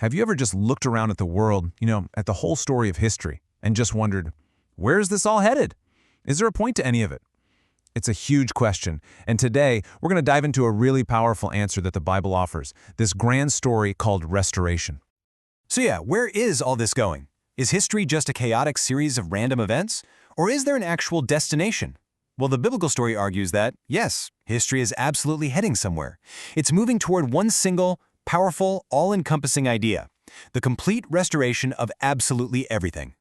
Have you ever just looked around at the world, at the whole story of history, and just wondered, where is this all headed? Is there a point to any of it? It's a huge question, and today we're going to dive into a really powerful answer that the Bible offers, this grand story called restoration. So yeah, where is all this going? Is history just a chaotic series of random events? Or is there an actual destination? Well, the biblical story argues that, yes, history is absolutely heading somewhere. It's moving toward one single, powerful, all-encompassing idea: the complete restoration of absolutely everything.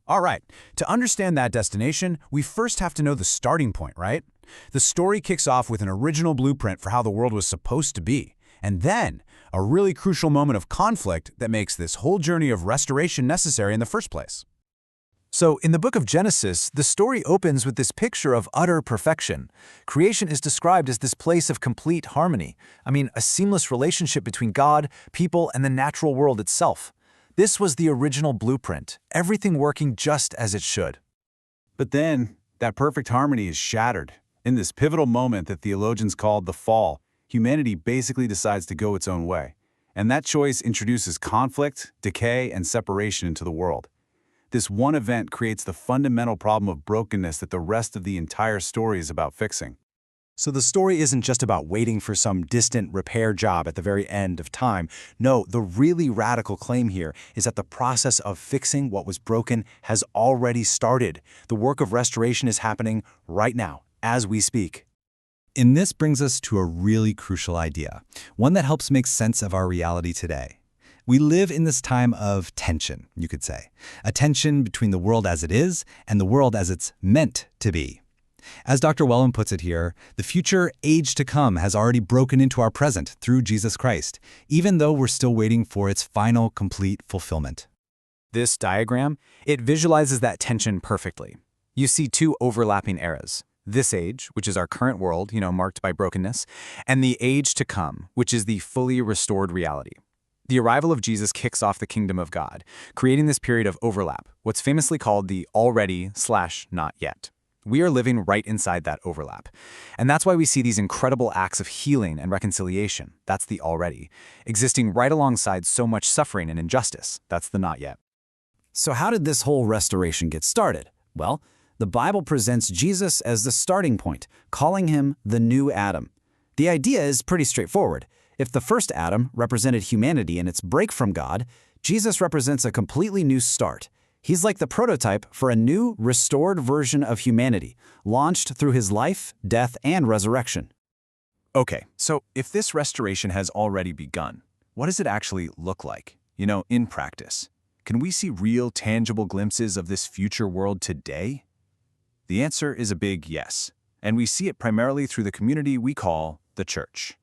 All right, to understand that destination, we first have to know the starting point, right? The story kicks off with an original blueprint for how the world was supposed to be, and then a really crucial moment of conflict that makes this whole journey of restoration necessary in the first place. So, in the book of Genesis, the story opens with this picture of utter perfection. Creation is described as this place of complete harmony. A seamless relationship between God, people, and the natural world itself. This was the original blueprint, everything working just as it should. But then, that perfect harmony is shattered. In this pivotal moment that theologians called the fall, humanity basically decides to go its own way. And that choice introduces conflict, decay, and separation into the world. This one event creates the fundamental problem of brokenness that the rest of the entire story is about fixing. So the story isn't just about waiting for some distant repair job at the very end of time. No, the really radical claim here is that the process of fixing what was broken has already started. The work of restoration is happening right now, as we speak. And this brings us to a really crucial idea, one that helps make sense of our reality today. We live in this time of tension, you could say, a tension between the world as it is and the world as it's meant to be. As Dr. Wellman puts it here, the future age to come has already broken into our present through Jesus Christ, even though we're still waiting for its final, complete fulfillment. This diagram, it visualizes that tension perfectly. You see two overlapping eras. This age, which is our current world, marked by brokenness, and the age to come, which is the fully restored reality. The arrival of Jesus kicks off the kingdom of God, creating this period of overlap, what's famously called the already/not yet. We are living right inside that overlap. And that's why we see these incredible acts of healing and reconciliation, that's the already, existing right alongside so much suffering and injustice, that's the not yet. So how did this whole restoration get started? Well, the Bible presents Jesus as the starting point, calling him the new Adam. The idea is pretty straightforward. If the first Adam represented humanity and its break from God, Jesus represents a completely new start. He's like the prototype for a new, restored version of humanity, launched through his life, death, and resurrection. Okay, so if this restoration has already begun, what does it actually look like, in practice? Can we see real, tangible glimpses of this future world today? The answer is a big yes, and we see it primarily through the community we call the church.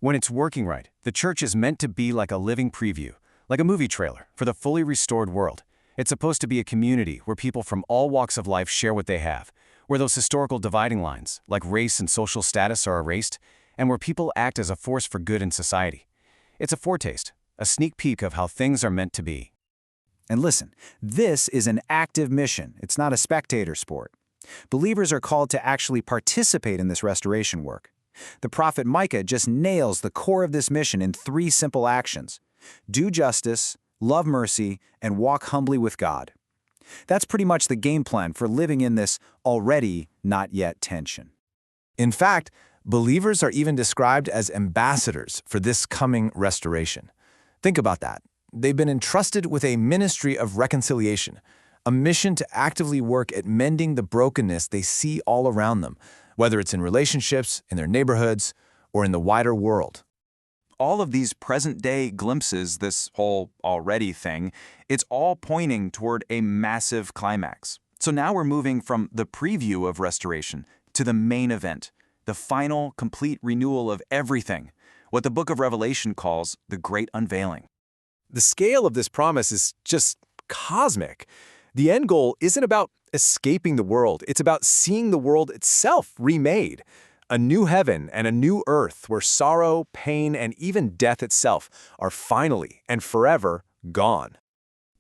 When it's working right, the church is meant to be like a living preview, like a movie trailer for the fully restored world. It's supposed to be a community where people from all walks of life share what they have, where those historical dividing lines, like race and social status, are erased, and where people act as a force for good in society. It's a foretaste, a sneak peek of how things are meant to be. And listen, this is an active mission. It's not a spectator sport. Believers are called to actually participate in this restoration work. The prophet Micah just nails the core of this mission in 3 simple actions: do justice, love mercy, and walk humbly with God. That's pretty much the game plan for living in this already, not yet tension. In fact, believers are even described as ambassadors for this coming restoration. Think about that. They've been entrusted with a ministry of reconciliation, a mission to actively work at mending the brokenness they see all around them, whether it's in relationships, in their neighborhoods, or in the wider world. All of these present-day glimpses, this whole already thing, it's all pointing toward a massive climax. So now we're moving from the preview of restoration to the main event, the final, complete renewal of everything, what the book of Revelation calls the Great Unveiling. The scale of this promise is just cosmic. The end goal isn't about escaping the world. It's about seeing the world itself remade. A new heaven and a new earth where sorrow, pain, and even death itself are finally and forever gone.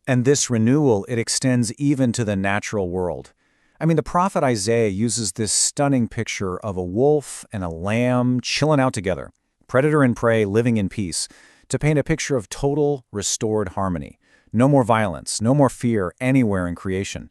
And this renewal, it extends even to the natural world. The prophet Isaiah uses this stunning picture of a wolf and a lamb chilling out together, predator and prey living in peace, to paint a picture of total, restored harmony. No more violence, no more fear anywhere in creation.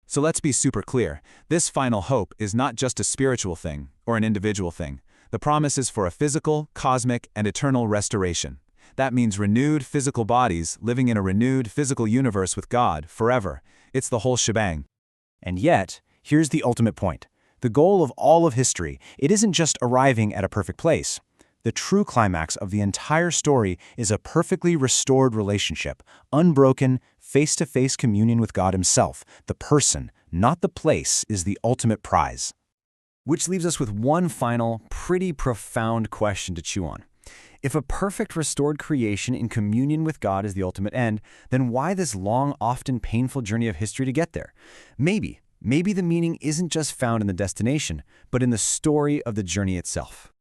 So let's be super clear. This final hope is not just a spiritual thing or an individual thing. The promise is for a physical, cosmic, and eternal restoration. That means renewed physical bodies living in a renewed physical universe with God forever. It's the whole shebang. And yet, here's the ultimate point. The goal of all of history, it isn't just arriving at a perfect place. The true climax of the entire story is a perfectly restored relationship, unbroken, face-to-face communion with God Himself. The person, not the place, is the ultimate prize. Which leaves us with one final, pretty profound question to chew on. If a perfect restored creation in communion with God is the ultimate end, then why this long, often painful journey of history to get there? Maybe the meaning isn't just found in the destination, but in the story of the journey itself.